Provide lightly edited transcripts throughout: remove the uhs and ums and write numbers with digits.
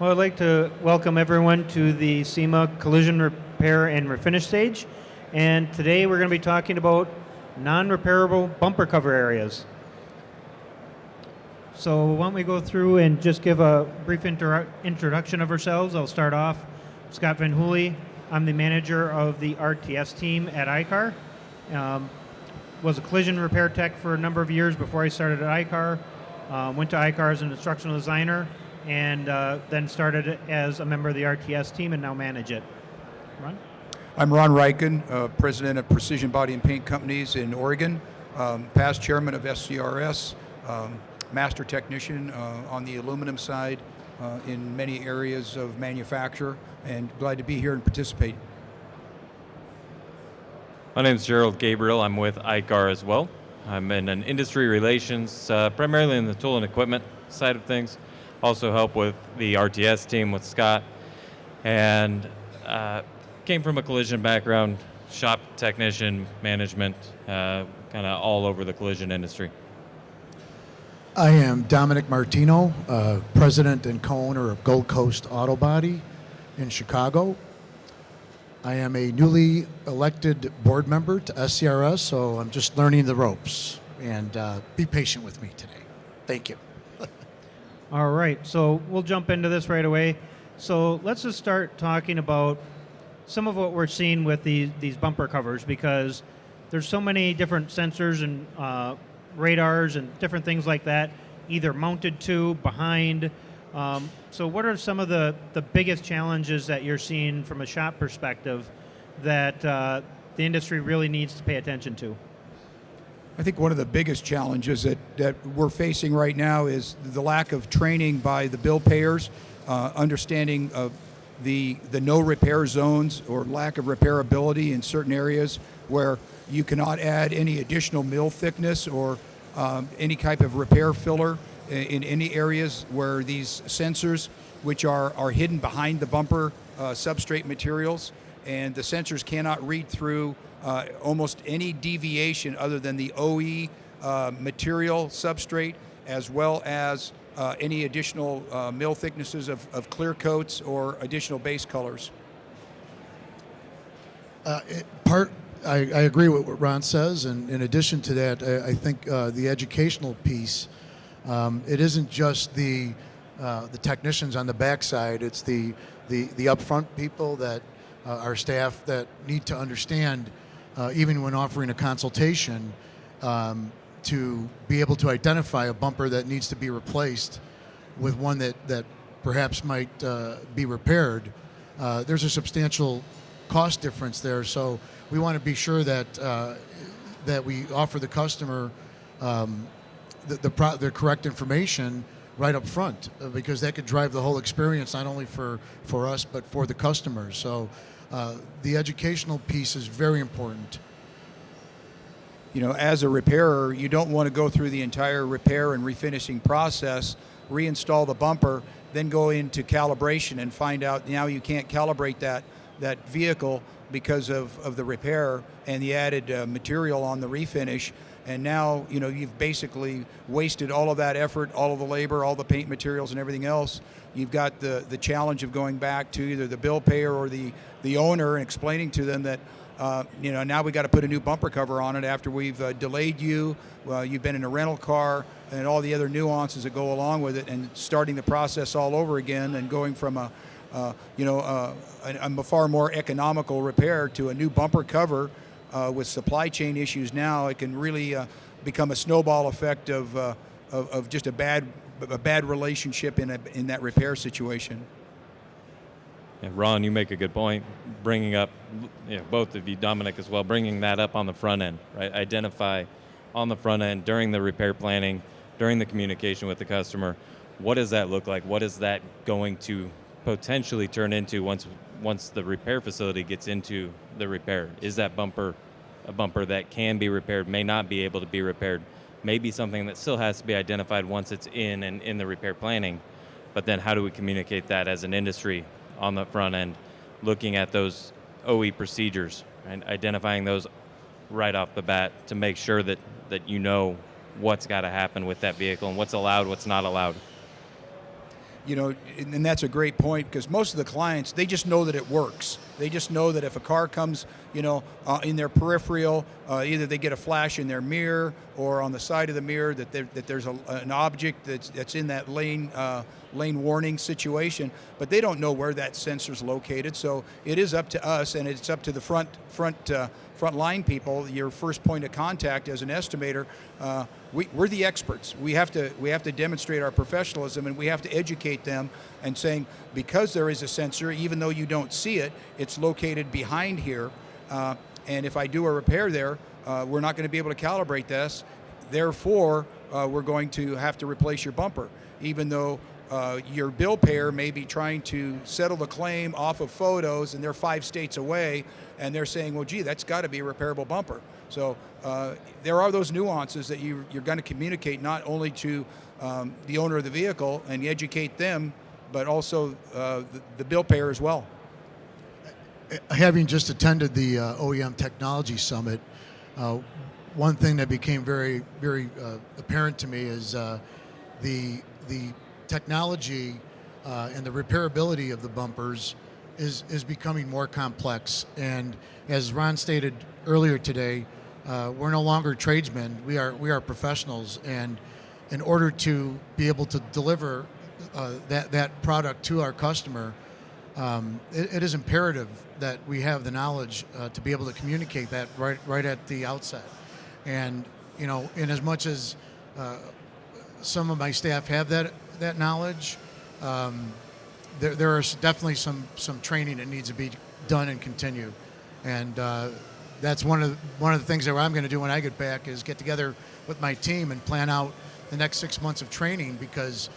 Well, I'd like to welcome everyone to the SEMA collision repair and refinish stage. And today we're going to be talking about non-repairable bumper cover areas. So why don't we go through and just give a brief introduction of ourselves. I'll start off. Scott Van Hooley. I'm the manager of the RTS team at ICAR. Was a collision repair tech for a number of years before I started at ICAR. Went to ICAR as an instructional designer, and then started as a member of the RTS team and now manage it. Ron? I'm Ron Reichen, president of Precision Body and Paint Companies in Oregon, past chairman of SCRS, master technician on the aluminum side in many areas of manufacture, and glad to be here and participate. My name is Gerald Gabriel. I'm with ICAR as well. I'm in an industry relations, primarily in the tool and equipment side of things. Also help with the RTS team with Scott, and came from a collision background, shop technician, management, kind of all over the collision industry. I am Dominic Martino, president and co-owner of Gold Coast Auto Body in Chicago. I am a newly elected board member to SCRS, so I'm just learning the ropes, and be patient with me today. Thank you. All right, so we'll jump into this right away. So let's just start talking about some of what we're seeing with these bumper covers, because there's so many different sensors and radars and different things like that, either mounted to, behind. So what are some of the biggest challenges that you're seeing from a shop perspective that the industry really needs to pay attention to? I think one of the biggest challenges that we're facing right now is the lack of training by the bill payers, understanding of the no repair zones or lack of repairability in certain areas where you cannot add any additional mill thickness or any type of repair filler in any areas where these sensors, which are hidden behind the bumper substrate materials, and the sensors cannot read through almost any deviation other than the OE material substrate, as well as any additional mill thicknesses of clear coats or additional base colors. I agree with what Ron says, and in addition to that, I think the educational piece, it isn't just the technicians on the backside, it's the upfront people that our staff that need to understand, even when offering a consultation, to be able to identify a bumper that needs to be replaced with one that perhaps might be repaired. There's a substantial cost difference there, so we want to be sure that that we offer the customer the correct information right up front, because that could drive the whole experience, not only for us but for the customers. So the educational piece is very important. You know, as a repairer, you don't want to go through the entire repair and refinishing process, reinstall the bumper, then go into calibration and find out now you can't calibrate that vehicle because of the repair and the added material on the refinish. And now, you know, you've basically wasted all of that effort, all of the labor, all the paint materials and everything else. You've got the challenge of going back to either the bill payer or the owner and explaining to them that you know, now we got to put a new bumper cover on it after we've delayed you. You've been in a rental car and all the other nuances that go along with it, and starting the process all over again and going from a far more economical repair to a new bumper cover with supply chain issues. Now it can really become a snowball effect of just a bad relationship in that repair situation. Yeah, Ron, you make a good point, bringing up, both of you, Dominic as well, bringing that up on the front end, right? Identify on the front end during the repair planning, during the communication with the customer, what does that look like? What is that going to potentially turn into once the repair facility gets into the repair? Is that bumper a bumper that can be repaired, may not be able to be repaired, maybe something that still has to be identified once it's in the repair planning, but then how do we communicate that as an industry on the front end, looking at those OE procedures and identifying those right off the bat to make sure that you know what's got to happen with that vehicle and what's allowed, what's not allowed. and that's a great point, because most of the clients, they just know that it works. They just know that if a car comes, in their peripheral, either they get a flash in their mirror or on the side of the mirror that there's an object that's in that lane warning situation, but they don't know where that sensor's located. So it is up to us, and it's up to the front line people, your first point of contact as an estimator. We're the experts. We have to demonstrate our professionalism, and we have to educate them and saying, because there is a sensor, even though you don't see it, it's located behind here. And if I do a repair there, we're not going to be able to calibrate this. Therefore, we're going to have to replace your bumper, even though your bill payer may be trying to settle the claim off of photos, and they're 5 states away, and they're saying, well, gee, that's got to be a repairable bumper. So there are those nuances that you're going to communicate not only to the owner of the vehicle and educate them, but also the bill payer as well. Having just attended the OEM Technology Summit, one thing that became very, very apparent to me is the technology and the repairability of the bumpers is becoming more complex. And as Ron stated earlier today, we're no longer tradesmen. We are professionals, and in order to be able to deliver that product to our customer, it is imperative that we have the knowledge to be able to communicate that right at the outset. And in as much as some of my staff have that knowledge, there are definitely some training that needs to be done and continue. And that's one of the things that I'm going to do when I get back is get together with my team and plan out the next 6 months of training, because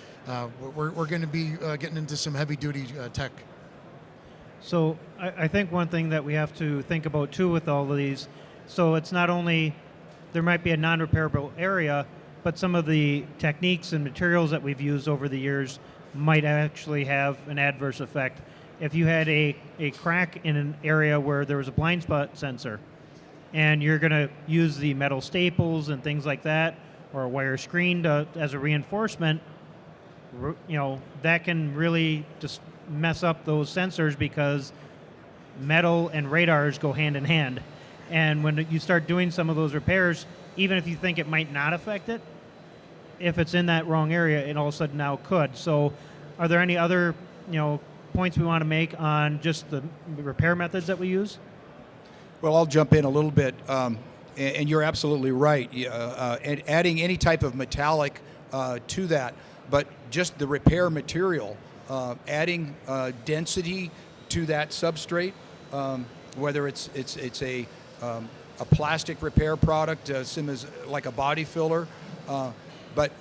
we're going to be getting into some heavy duty tech. So I think one thing that we have to think about too with all of these, so it's not only there might be a non-repairable area, but some of the techniques and materials that we've used over the years might actually have an adverse effect. If you had a crack in an area where there was a blind spot sensor, and you're going to use the metal staples and things like that, or a wire screen as a reinforcement, that can really just mess up those sensors, because metal and radars go hand in hand. And when you start doing some of those repairs, even if you think it might not affect it, if it's in that wrong area, it all of a sudden now could. So are there any other points we want to make on just the repair methods that we use? Well, I'll jump in a little bit, and you're absolutely right. And adding any type of metallic to that, but just the repair material, adding density to that substrate, whether it's a plastic repair product, SEMA is like a body filler. But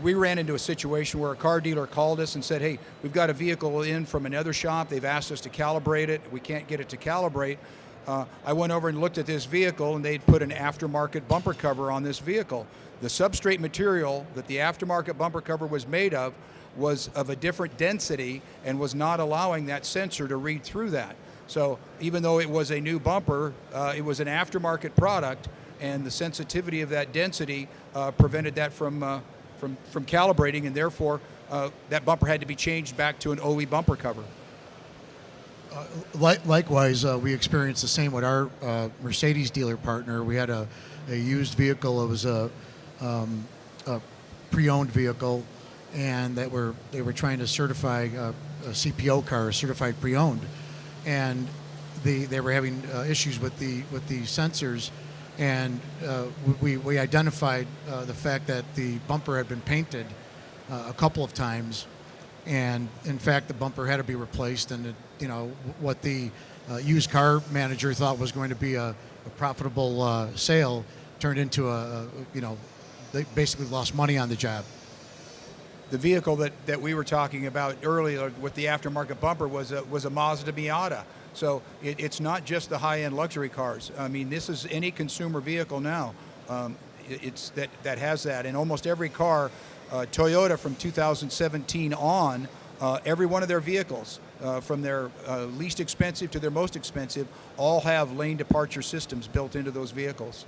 we ran into a situation where a car dealer called us and said, hey, we've got a vehicle in from another shop. They've asked us to calibrate it. We can't get it to calibrate. I went over and looked at this vehicle, and they'd put an aftermarket bumper cover on this vehicle. The substrate material that the aftermarket bumper cover was made of was of a different density and was not allowing that sensor to read through that. So even though it was a new bumper, it was an aftermarket product, and the sensitivity of that density prevented that from calibrating, and therefore that bumper had to be changed back to an OE bumper cover. Likewise, we experienced the same with our Mercedes dealer partner. We had a used vehicle. It was a pre-owned vehicle, and they were trying to certify a CPO car, a certified pre-owned, and they were having issues with the sensors, and we identified the fact that the bumper had been painted a couple of times, and in fact the bumper had to be replaced, and what the used car manager thought was going to be a profitable sale turned into they basically lost money on the job. The vehicle that we were talking about earlier with the aftermarket bumper was a Mazda Miata. So it's not just the high-end luxury cars. I mean, this is any consumer vehicle now. It's that has that, and almost every car, Toyota from 2017 on, every one of their vehicles, from their least expensive to their most expensive, all have lane departure systems built into those vehicles.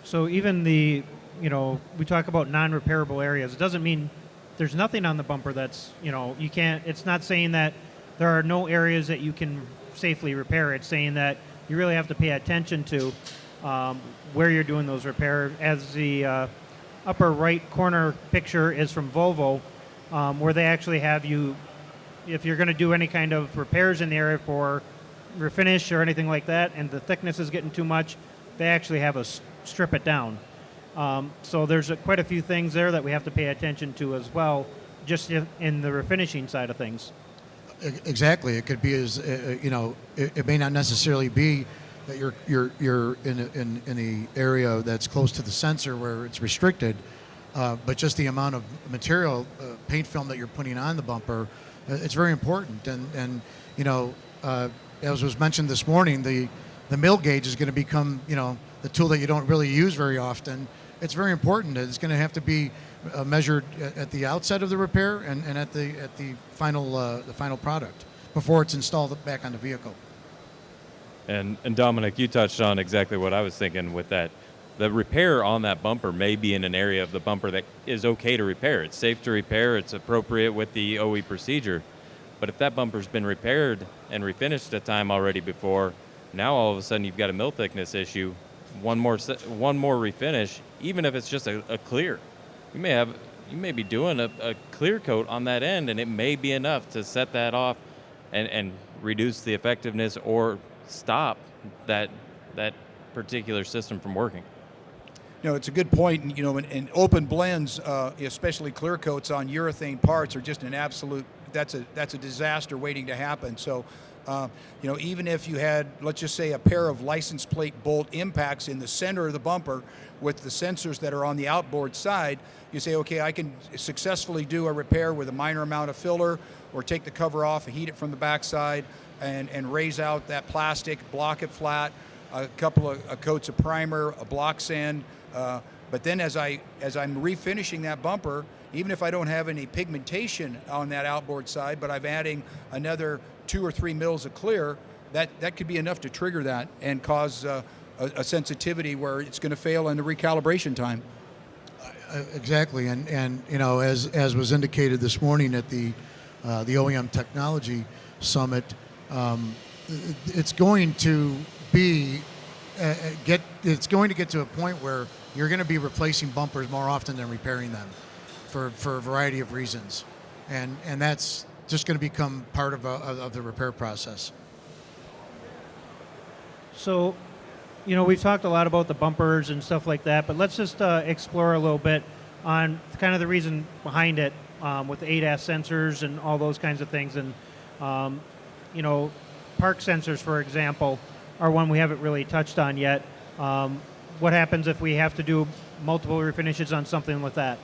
So even we talk about non-repairable areas. It doesn't mean there's nothing on the bumper that's, you can't, it's not saying that there are no areas that you can safely repair. It's saying that you really have to pay attention to where you're doing those repairs. As the upper right corner picture is from Volvo, where they actually have you, if you're going to do any kind of repairs in the area for refinish or anything like that, and the thickness is getting too much, they actually have us strip it down. So there's quite a few things there that we have to pay attention to as well, just in the refinishing side of things. Exactly. It could be as it may not necessarily be that you're in the area that's close to the sensor where it's restricted, but just the amount of material, paint film that you're putting on the bumper, it's very important. And as was mentioned this morning, the mill gauge is going to become the tool that you don't really use very often. It's very important. It's going to have to be measured at the outset of the repair and at the final product before it's installed back on the vehicle. And Dominic, you touched on exactly what I was thinking with that. The repair on that bumper may be in an area of the bumper that is okay to repair. It's safe to repair. It's appropriate with the OE procedure. But if that bumper's been repaired and refinished a time already before, now all of a sudden you've got a mill thickness issue. One more refinish, even if it's just a clear. You may be doing a clear coat on that end, and it may be enough to set that off and reduce the effectiveness or stop that particular system from working. It's a good point. And open blends, especially clear coats on urethane parts, are just an absolute. That's a disaster waiting to happen. So, even if you had, let's just say, a pair of license plate bolt impacts in the center of the bumper with the sensors that are on the outboard side, you say, okay, I can successfully do a repair with a minor amount of filler, or take the cover off and heat it from the backside, and raise out that plastic, block it flat, a couple of coats of primer, a block sand. But then as I'm refinishing that bumper, even if I don't have any pigmentation on that outboard side, but I'm adding another 2 or 3 mils of clear, that could be enough to trigger that and cause a sensitivity where it's going to fail in the recalibration time. Exactly, and as was indicated this morning at the OEM Technology Summit, it's going to be it's going to get to a point where you're going to be replacing bumpers more often than repairing them for a variety of reasons, and that's just going to become part of the repair process. So, we've talked a lot about the bumpers and stuff like that, but let's just explore a little bit on kind of the reason behind it with the ADAS sensors and all those kinds of things. And, park sensors, for example, are one we haven't really touched on yet. What happens if we have to do multiple refinishes on something with that?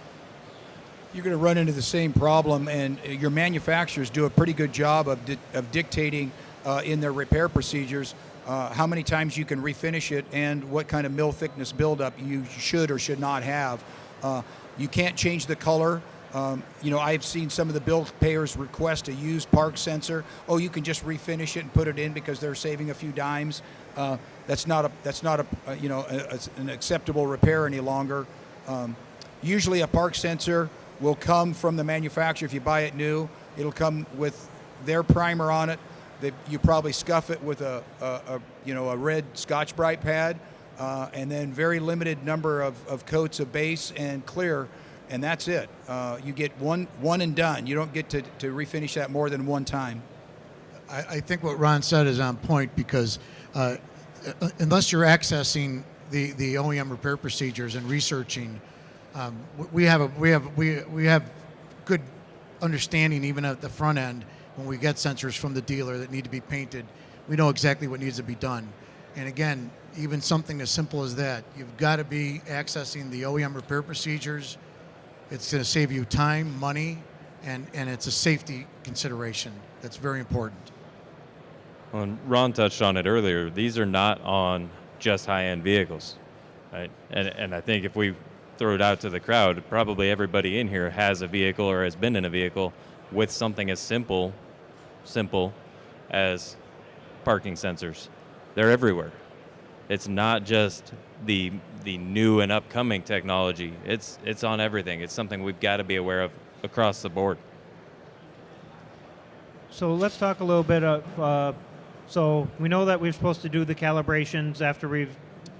You're going to run into the same problem, and your manufacturers do a pretty good job of dictating in their repair procedures how many times you can refinish it and what kind of mill thickness buildup you should or should not have. You can't change the color. I've seen some of the bill payers request a used park sensor. Oh, you can just refinish it and put it in because they're saving a few dimes. That's not an acceptable repair any longer. Usually, a park sensor will come from the manufacturer. If you buy it new, it'll come with their primer on it. You probably scuff it with a red Scotch-Brite pad, and then very limited number of coats of base and clear, and that's it. You get one and done. You don't get to refinish that more than one time. I think what Ron said is on point, because unless you're accessing the OEM repair procedures and researching, we have good understanding even at the front end. When we get sensors from the dealer that need to be painted, we know exactly what needs to be done. And again, even something as simple as that, you've got to be accessing the OEM repair procedures. It's going to save you time, money, and it's a safety consideration that's very important. Well, and Ron touched on it earlier. These are not on just high-end vehicles, right? And I think if we throw it out to the crowd, probably everybody in here has a vehicle or has been in a vehicle with something as simple as parking sensors. They're everywhere. It's not just the new and upcoming technology. It's on everything. It's something we've got to be aware of across the board. So let's talk a little bit of, so we know that we're supposed to do the calibrations after we've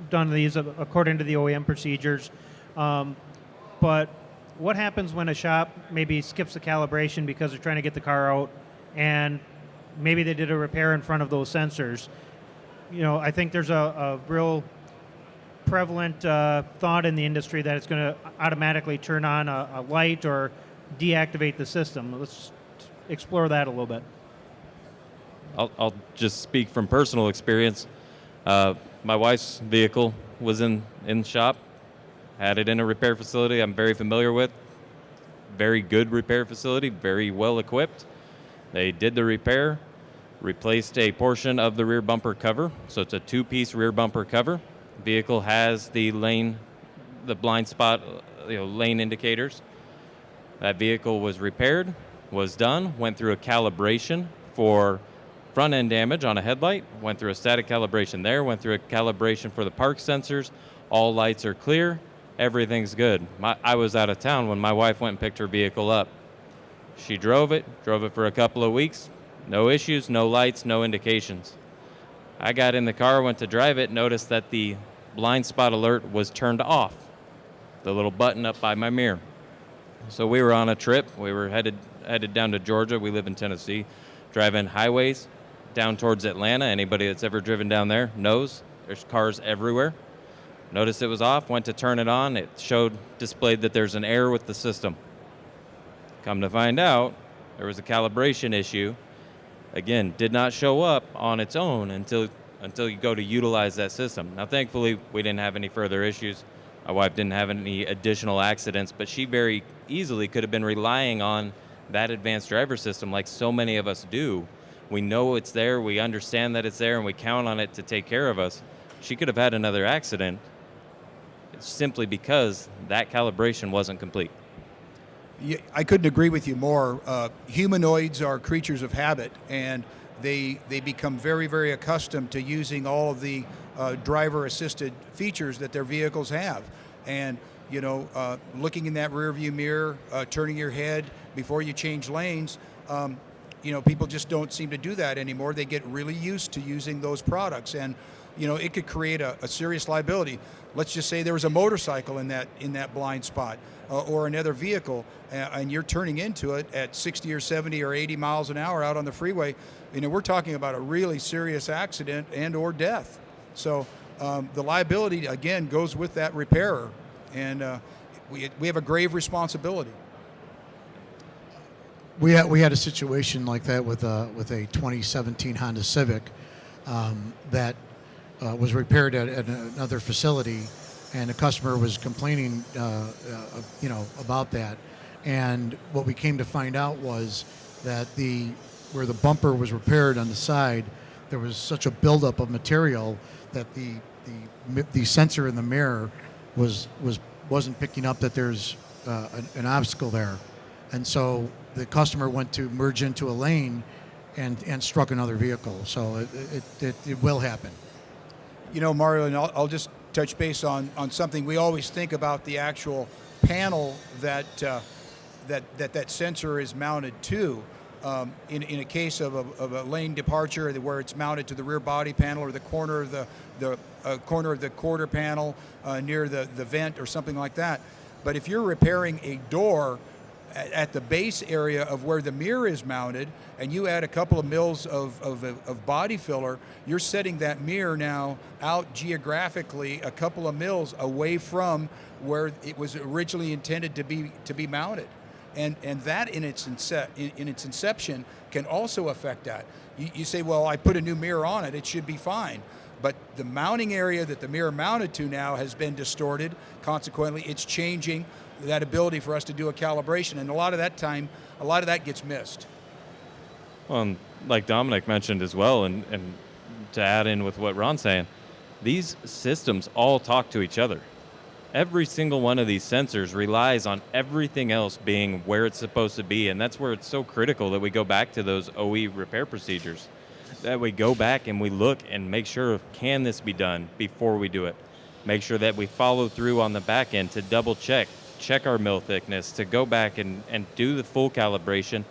done these according to the OEM procedures. But what happens when a shop maybe skips the calibration because they're trying to get the car out and maybe they did a repair in front of those sensors? You know, I think there's a real prevalent thought in the industry that it's going to automatically turn on a light or deactivate the system. Let's explore that a little bit. I'll just speak from personal experience. My wife's vehicle was in the shop, had it in a repair facility I'm very familiar with. Very good repair facility, very well equipped. They did the repair, replaced a portion of the rear bumper cover, so it's a 2-piece rear bumper cover. Vehicle has the blind spot, lane indicators. That vehicle was repaired, was done, went through a calibration for front end damage on a headlight, went through a static calibration there, went through a calibration for the park sensors. All lights are clear, everything's good. I was out of town when my wife went and picked her vehicle up. She drove it for a couple of weeks, no issues, no lights, no indications. I got in the car, went to drive it, noticed that the blind spot alert was turned off, the little button up by my mirror. So we were on a trip. We were headed down to Georgia. We live in Tennessee. Driving highways down towards Atlanta. Anybody that's ever driven down there knows there's cars everywhere. Noticed it was off, went to turn it on. It displayed that there's an error with the system. Come to find out, there was a calibration issue. Again, did not show up on its own until you go to utilize that system. Now, thankfully, we didn't have any further issues. My wife didn't have any additional accidents, but she very easily could have been relying on that advanced driver system like so many of us do. We know it's there, we understand that it's there, and we count on it to take care of us. She could have had another accident simply because that calibration wasn't complete. Yeah, I couldn't agree with you more. Humanoids are creatures of habit, and they become very, very accustomed to using all of the driver-assisted features that their vehicles have. And looking in that rearview mirror, turning your head before you change lanes, people just don't seem to do that anymore. They get really used to using those products, and it could create a serious liability. Let's just say there was a motorcycle in that blind spot, or another vehicle, and you're turning into it at 60 or 70 or 80 miles an hour out on the freeway. We're talking about a really serious accident and or death. So the liability, again, goes with that repairer, and we have a grave responsibility. We had a situation like that with a 2017 Honda Civic that was repaired at another facility, and the customer was complaining, about that. And what we came to find out was that where the bumper was repaired on the side, there was such a buildup of material that the sensor in the mirror wasn't picking up that there's an obstacle there, and so the customer went to merge into a lane and struck another vehicle. So it will happen. Mario, and I'll just touch base on something. We always think about the actual panel that sensor is mounted to. In a case of a lane departure where it's mounted to the rear body panel or the corner of the quarter panel near the vent or something like that. But if you're repairing a door at the base area of where the mirror is mounted, and you add a couple of mils of body filler, you're setting that mirror now out geographically a couple of mils away from where it was originally intended to be mounted. And that in its inception can also affect that. You say, well, I put a new mirror on it, it should be fine. But the mounting area that the mirror mounted to now has been distorted. Consequently, it's changing that ability for us to do a calibration. And a lot of that gets missed. Well, and like Dominic mentioned as well, and to add in with what Ron's saying, these systems all talk to each other. Every single one of these sensors relies on everything else being where it's supposed to be, and that's where it's so critical that we go back to those OE repair procedures, that we go back and we look and make sure, can this be done before we do it? Make sure that we follow through on the back end to double check, check our mill thickness, to go back and do the full calibration,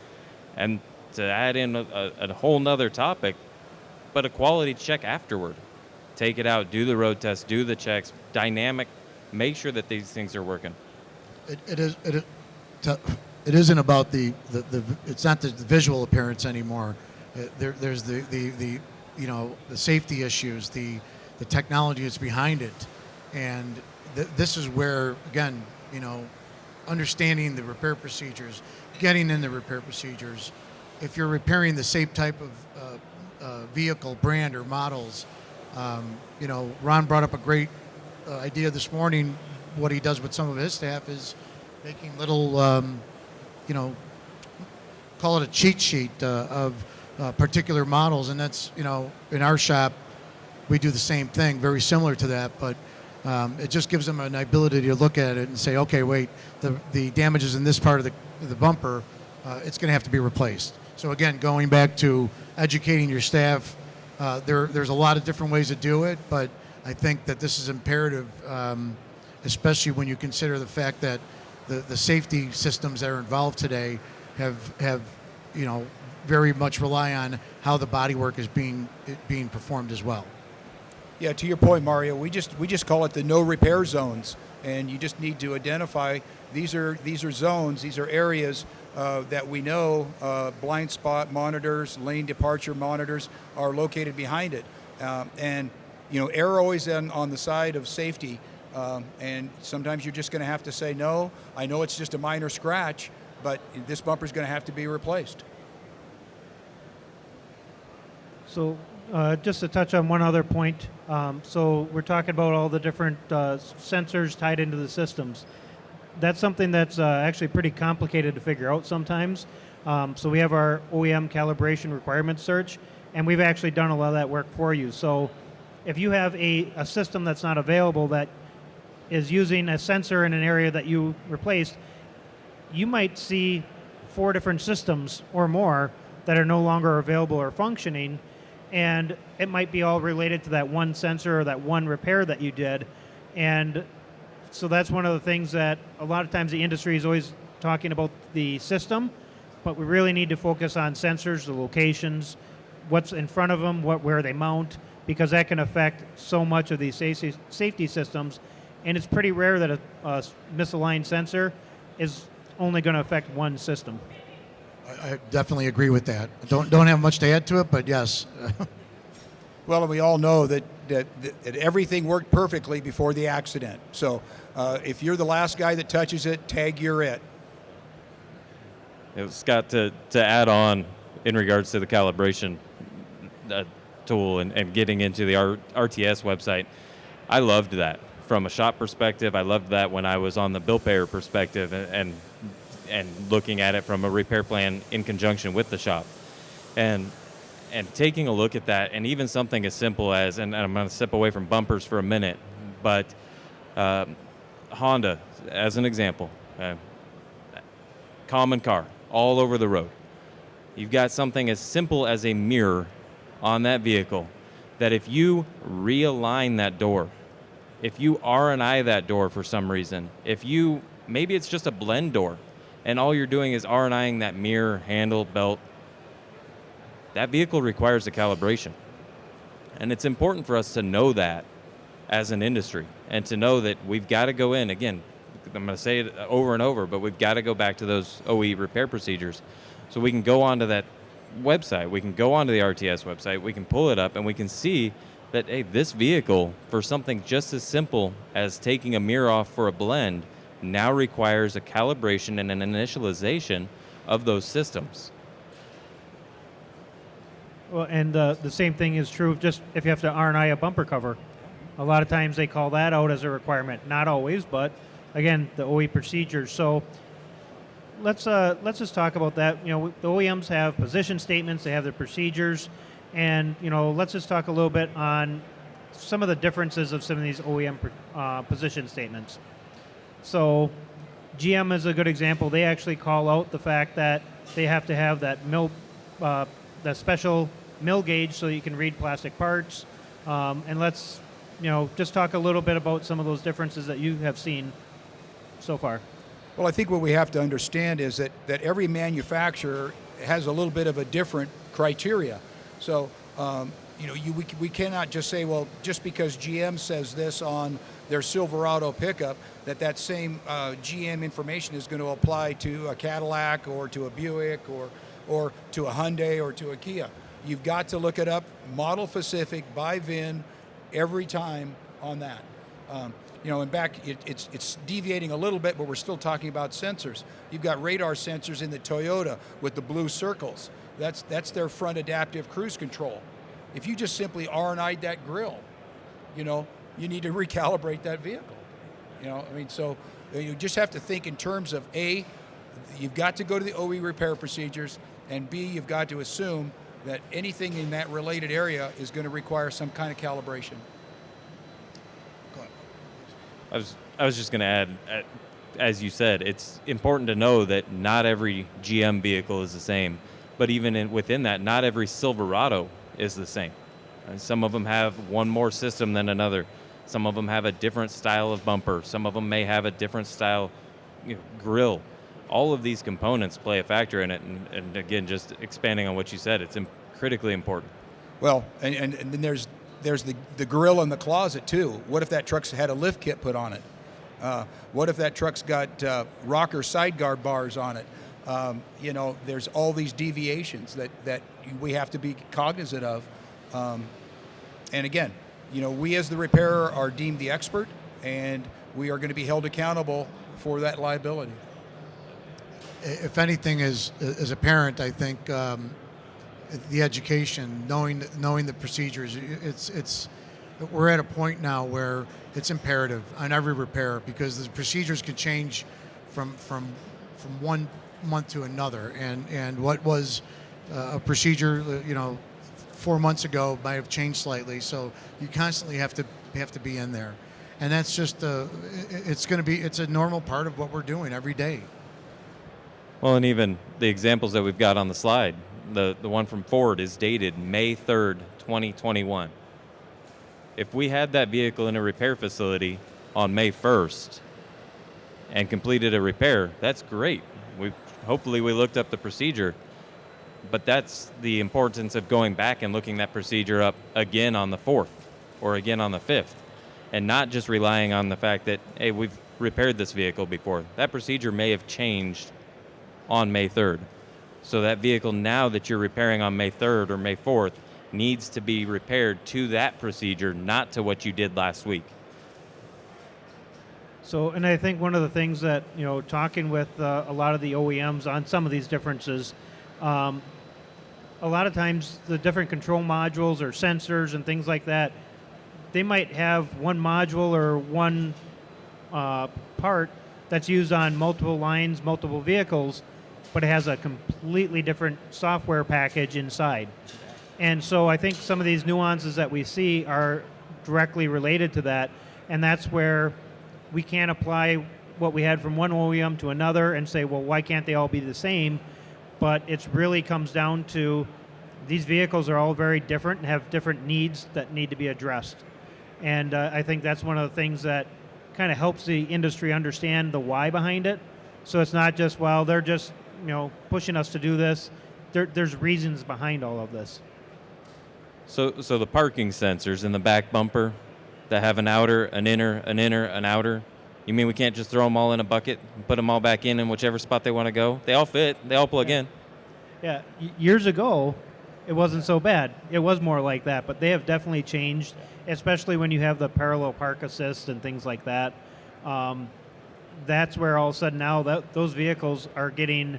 and to add in a whole nother topic, but a quality check afterward. Take it out, do the road test, do the checks, dynamic, make sure that these things are working. It isn't about the it's not the visual appearance anymore. There's the you know, the safety issues, the technology that's behind it, and this is where, again, you know, understanding the repair procedures, getting in the repair procedures. If you're repairing the same type of vehicle, brand, or models, you know, Ron brought up a great idea this morning. What he does with some of his staff is making little, you know, call it a cheat sheet of particular models, and that's, you know, in our shop we do the same thing, very similar to that, but it just gives them an ability to look at it and say, okay, wait, the damages in this part of the bumper, it's going to have to be replaced. So again, going back to educating your staff, there's a lot of different ways to do it, but I think that this is imperative, especially when you consider the fact that the safety systems that are involved today have you know, very much rely on how the bodywork is being performed as well. Yeah, to your point, Mario, we just call it the no repair zones, and you just need to identify these are zones, these are areas that we know blind spot monitors, lane departure monitors are located behind it, and you know, error always on the side of safety, and sometimes you're just going to have to say, no, I know it's just a minor scratch, but this bumper is going to have to be replaced. So just to touch on one other point, so we're talking about all the different sensors tied into the systems. That's something that's actually pretty complicated to figure out sometimes. So we have our OEM Calibration Requirements search, and we've actually done a lot of that work for you. So if you have a system that's not available that is using a sensor in an area that you replaced, you might see 4 different systems or more that are no longer available or functioning, and it might be all related to that one sensor or that one repair that you did. And so that's one of the things that a lot of times the industry is always talking about the system, but we really need to focus on sensors, the locations, what's in front of them, where they mount, because that can affect so much of these safety systems. And it's pretty rare that a misaligned sensor is only going to affect one system. I definitely agree with that. Don't have much to add to it, but yes. Well, and we all know that everything worked perfectly before the accident. So if you're the last guy that touches it, tag you're it. Scott, to add on in regards to the calibration tool and getting into the RTS website, I loved that from a shop perspective. I loved that when I was on the bill payer perspective and looking at it from a repair plan in conjunction with the shop. And taking a look at that, and even something as simple as, and I'm going to step away from bumpers for a minute, but Honda, as an example, common car, all over the road. You've got something as simple as a mirror on that vehicle that if you realign that door, if you R&I that door for some reason, maybe it's just a blend door, and all you're doing is R&Ing that mirror, handle, belt, that vehicle requires a calibration. And it's important for us to know that as an industry, and to know that we've got to go in, again, I'm going to say it over and over, but we've got to go back to those OE repair procedures. So we can go onto that website, we can go onto the RTS website, we can pull it up, and we can see that, hey, this vehicle, for something just as simple as taking a mirror off for a blend, now requires a calibration and an initialization of those systems. Well, and the same thing is true just if you have to R&I a bumper cover. A lot of times they call that out as a requirement. Not always, but again, the OE procedures. So let's just talk about that. You know, the OEMs have position statements, they have their procedures, and you know, let's just talk a little bit on some of the differences of some of these OEM position statements. So GM is a good example. They actually call out the fact that they have to have that that special mill gauge so you can read plastic parts. And let's, you know, just talk a little bit about some of those differences that you have seen so far. Well, I think what we have to understand is that every manufacturer has a little bit of a different criteria. So, we cannot just say, well, just because GM says this on their Silverado pickup, that same GM information is going to apply to a Cadillac or to a Buick or to a Hyundai or to a Kia. You've got to look it up, model specific, by VIN, every time on that. And back, it's deviating a little bit, but we're still talking about sensors. You've got radar sensors in the Toyota with the blue circles. That's their front adaptive cruise control. If you just simply R&I'd that grill, you need to recalibrate that vehicle. So you just have to think in terms of A, you've got to go to the OE repair procedures, and B, you've got to assume that anything in that related area is going to require some kind of calibration. I was just going to add, as you said, it's important to know that not every GM vehicle is the same, but even within that, not every Silverado is the same. And some of them have one more system than another. Some of them have a different style of bumper. Some of them may have a different style grill. All of these components play a factor in it. And again, just expanding on what you said, it's critically important. Well, and then there's the grill in the closet too. What if that truck's had a lift kit put on it? What if that truck's got rocker side guard bars on it? There's all these deviations that we have to be cognizant of. And again, we as the repairer are deemed the expert, and we are going to be held accountable for that liability. If anything, as a parent, I think the education, knowing the procedures, we're at a point now where it's imperative on every repair, because the procedures can change from 1 month to another, and what was a procedure 4 months ago might have changed slightly. So you constantly have to be in there, and that's just it's a normal part of what we're doing every day. Well, and even the examples that we've got on the slide, the one from Ford is dated May 3rd, 2021. If we had that vehicle in a repair facility on May 1st and completed a repair, that's great. Hopefully we looked up the procedure, but that's the importance of going back and looking that procedure up again on the 4th or again on the 5th, and not just relying on the fact that, hey, we've repaired this vehicle before. That procedure may have changed on May 3rd. So that vehicle now that you're repairing on May 3rd or May 4th needs to be repaired to that procedure, not to what you did last week. So, and I think one of the things that, talking with a lot of the OEMs on some of these differences, a lot of times the different control modules or sensors and things like that, they might have one module or one part that's used on multiple lines, multiple vehicles, but it has a completely different software package inside. And so I think some of these nuances that we see are directly related to that, and that's where we can't apply what we had from one OEM to another and say, well, why can't they all be the same? But it really comes down to these vehicles are all very different and have different needs that need to be addressed. And I think that's one of the things that kind of helps the industry understand the why behind it. So it's not just, well, they're just pushing us to do this. There's reasons behind all of this. So the parking sensors in the back bumper that have an outer, an inner, an outer, you mean we can't just throw them all in a bucket and put them all back in whichever spot they want to go? They all fit. They all plug in. Yeah. Years ago, it wasn't so bad. It was more like that, but they have definitely changed, especially when you have the parallel park assist and things like that. That's where all of a sudden now those vehicles are getting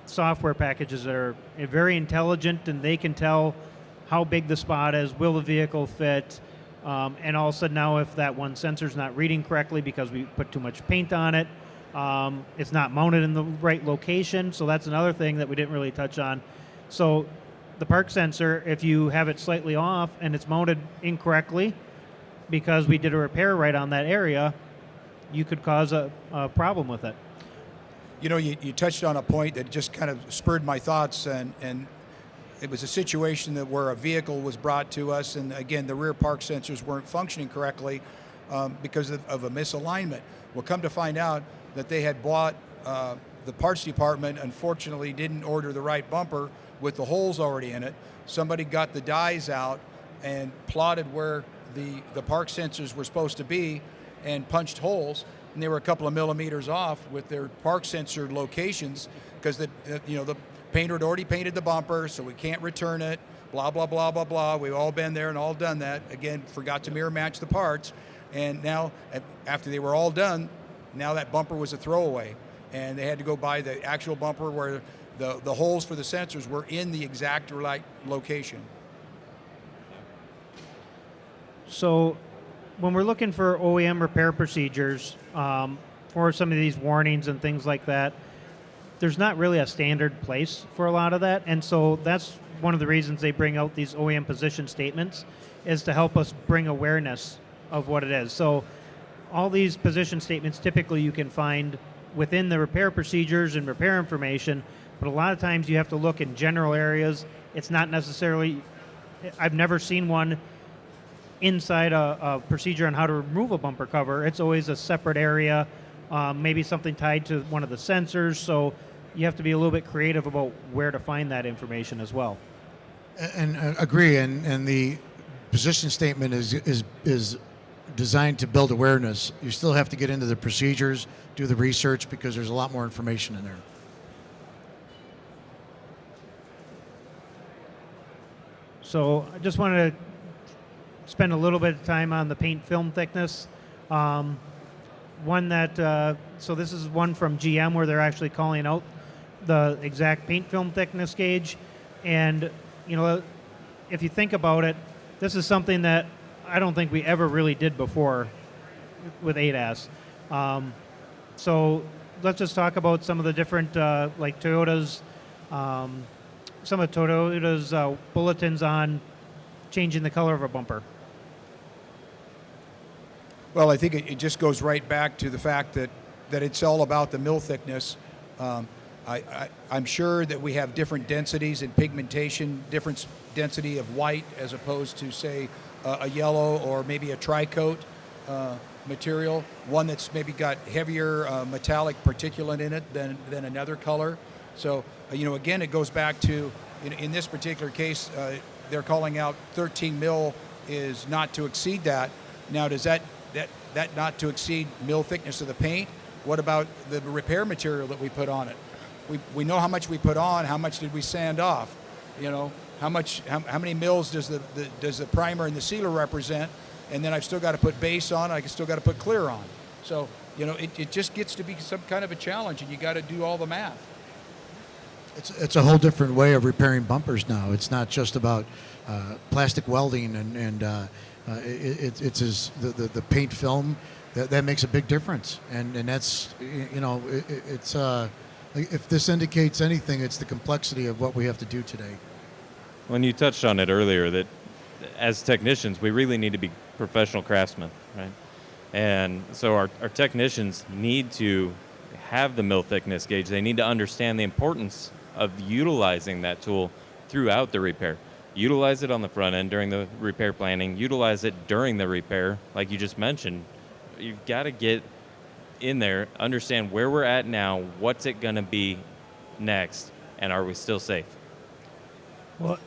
software packages that are very intelligent, and they can tell how big the spot is, will the vehicle fit, and all of a sudden now if that one sensor's not reading correctly because we put too much paint on it, it's not mounted in the right location, so that's another thing that we didn't really touch on. So the park sensor, if you have it slightly off and it's mounted incorrectly because we did a repair right on that area, you could cause a problem with it. You touched on a point that just kind of spurred my thoughts, and it was a situation where a vehicle was brought to us, and again, the rear park sensors weren't functioning correctly because of a misalignment. Well, come to find out, that they had bought, the parts department unfortunately didn't order the right bumper with the holes already in it. Somebody got the dies out and plotted where the park sensors were supposed to be and punched holes, and they were a couple of millimeters off with their park sensor locations because the painter had already painted the bumper, so we can't return it, blah, blah, blah, blah, blah. We've all been there and all done that. Again, forgot to mirror match the parts, and now after they were all done, now that bumper was a throwaway, and they had to go buy the actual bumper where the holes for the sensors were in the exact right location. So when we're looking for OEM repair procedures for some of these warnings and things like that, there's not really a standard place for a lot of that. And so that's one of the reasons they bring out these OEM position statements, is to help us bring awareness of what it is. So all these position statements typically you can find within the repair procedures and repair information, but a lot of times you have to look in general areas. It's not necessarily, I've never seen one inside a procedure on how to remove a bumper cover. It's always a separate area, maybe something tied to one of the sensors. So you have to be a little bit creative about where to find that information as well. And agree. And the position statement is designed to build awareness. You still have to get into the procedures, do the research, because there's a lot more information in there. So I just wanted to spend a little bit of time on the paint film thickness. One that, so this is one from GM where they're actually calling out the exact paint film thickness gauge. And, you know, if you think about it, this is something that I don't think we ever really did before with ADAS. So let's just talk about some of the different, like Toyota's, some of Toyota's bulletins on changing the color of a bumper. Well, I think it just goes right back to the fact that it's all about the mill thickness. I'm sure that we have different densities in pigmentation, different density of white as opposed to, say, a yellow or maybe a tri-coat material, one that's maybe got heavier metallic particulate in it than another color. So, again, it goes back to, in this particular case, they're calling out 13 mil is not to exceed that. Now, does that not to exceed mill thickness of the paint? What about the repair material that we put on it? We know how much we put on. How much did we sand off? How many mils does the primer and the sealer represent? And then I've still got to put base on. I still got to put clear on. So it just gets to be some kind of a challenge, and you got to do all the math. It's a whole different way of repairing bumpers now. It's not just about plastic welding and it's the paint film that makes a big difference. And that's it's if this indicates anything, it's the complexity of what we have to do today. When you touched on it earlier, that as technicians, we really need to be professional craftsmen, right? And so our technicians need to have the mill thickness gauge. They need to understand the importance of utilizing that tool throughout the repair. Utilize it on the front end during the repair planning. Utilize it during the repair, like you just mentioned. You've got to get in there, understand where we're at now, what's it going to be next, and are we still safe? Well,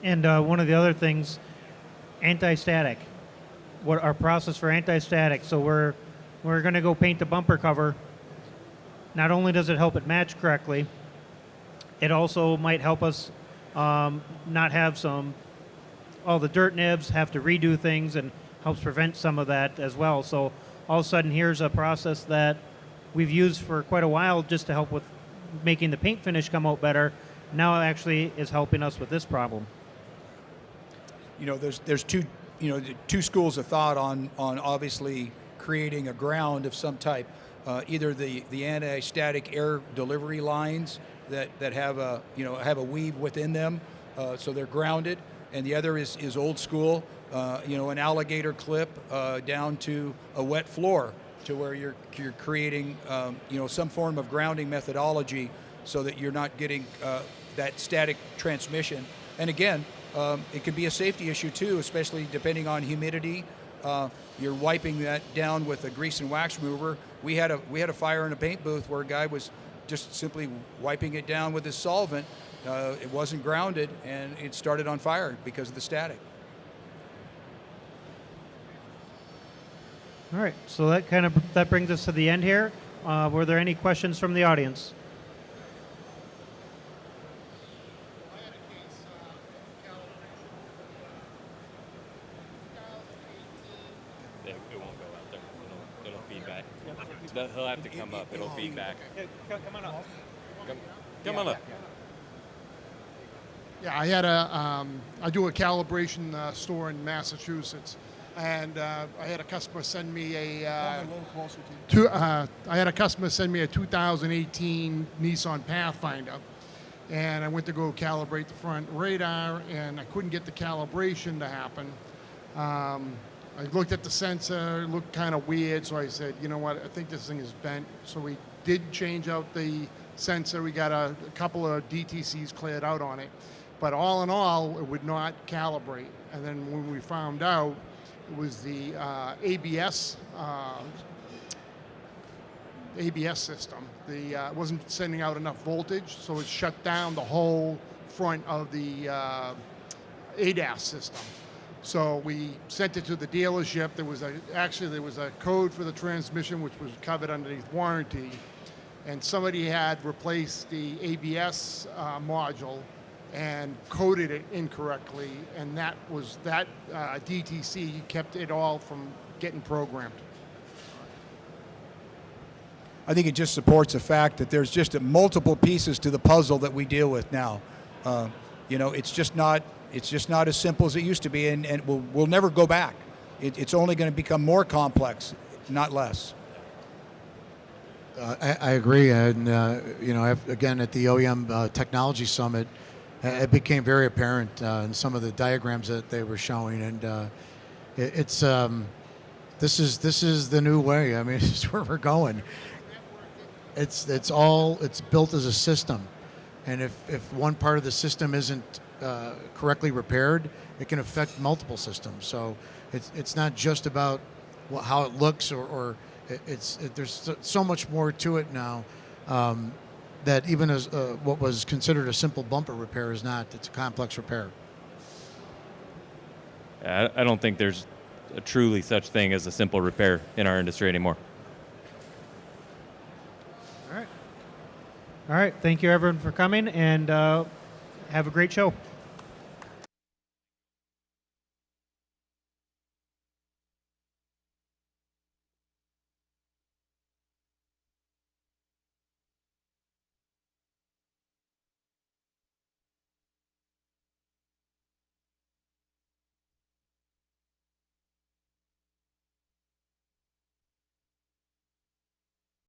and one of the other things, anti-static. What our process for anti-static. So we're going to go paint the bumper cover. Not only does it help it match correctly, it also might help us not have all the dirt nibs, have to redo things, and helps prevent some of that as well. So all of a sudden, here's a process that we've used for quite a while just to help with making the paint finish come out better. Now it actually is helping us with this problem. There's two schools of thought on obviously creating a ground of some type. Either the anti-static air delivery lines that have a weave within them, so they're grounded, and the other is old school, an alligator clip down to a wet floor, to where you're creating some form of grounding methodology, so that you're not getting that static transmission. And again, it could be a safety issue too, especially depending on humidity you're wiping that down with a grease and wax remover. We had a fire in a paint booth where a guy was just simply wiping it down with his solvent. It wasn't grounded, and it started on fire because of the static. All right, so that brings us to the end here. Were there any questions from the audience? It won't go out there. It'll feedback. He'll have to come up. It'll feedback. Come on up. Come on up. Yeah, I do a calibration store in Massachusetts, and I had a customer send me I had a customer send me a 2018 Nissan Pathfinder, and I went to go calibrate the front radar, and I couldn't get the calibration to happen. I looked at the sensor, it looked kind of weird, so I said, you know what, I think this thing is bent. So we did change out the sensor. We got a couple of DTCs cleared out on it. But all in all, it would not calibrate. And then when we found out, it was the ABS system. It wasn't sending out enough voltage, so it shut down the whole front of the ADAS system. So we sent it to the dealership. There was a code for the transmission, which was covered underneath warranty, and somebody had replaced the ABS module and coded it incorrectly, and that DTC kept it all from getting programmed. I think it just supports the fact that there's just multiple pieces to the puzzle that we deal with now. It's just not as simple as it used to be, and we'll never go back. It's only going to become more complex, not less. I agree, and again at the OEM Technology Summit, it became very apparent in some of the diagrams that they were showing, and this is the new way. I mean, it's where we're going. It's built as a system, and if one part of the system isn't correctly repaired, it can affect multiple systems. So it's not just about how it looks, or there's so much more to it now. That even as what was considered a simple bumper repair is not. It's a complex repair. I don't think there's a truly such thing as a simple repair in our industry anymore. All right. Thank you, everyone, for coming, and have a great show.